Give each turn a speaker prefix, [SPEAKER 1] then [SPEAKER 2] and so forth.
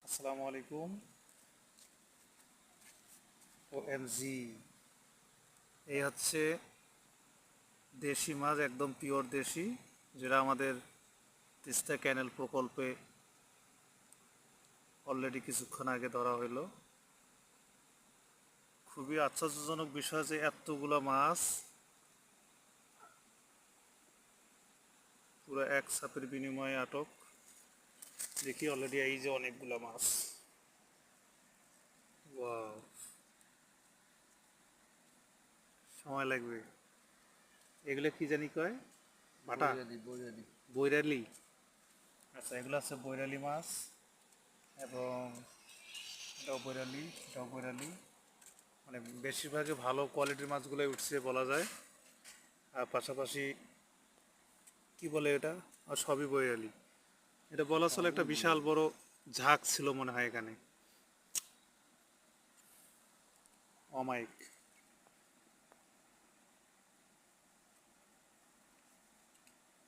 [SPEAKER 1] আসসালামু আলাইকুম। OMG, এই হচ্ছে দেশি মাছ, একদম পিওর দেশি, যেটা আমাদের তিস্তা ক্যানেল প্রকল্পে অলরেডি কিছুক্ষণ আগে ধরা হইলো। খুবই আশ্চর্যজনক বিষয় যে এতগুলো মাছ পুরো এক ছাপের বিনিময়ে আটক। দেখি অলরেডি এই যে অনেকগুলো মাছ। ওয়াও, সময় লাগবে। এগুলো কি জানি কয়? বাটা,
[SPEAKER 2] বৈরালি।
[SPEAKER 1] বৈরালি। আচ্ছা, এগুলো হচ্ছে বৈরালি মাছ, এবং এটাও বৈরালি, এটাও বৈরালি। মানে বেশিরভাগই ভালো কোয়ালিটির মাছগুলোই উঠছে বলা যায়। আর পাশাপাশি কি বলে এটা, আর সবই বৈরালি। এটা বলা চলে একটা বিশাল বড় ঝাঁক ছিল মনে হয় এখানে। অমায়িক।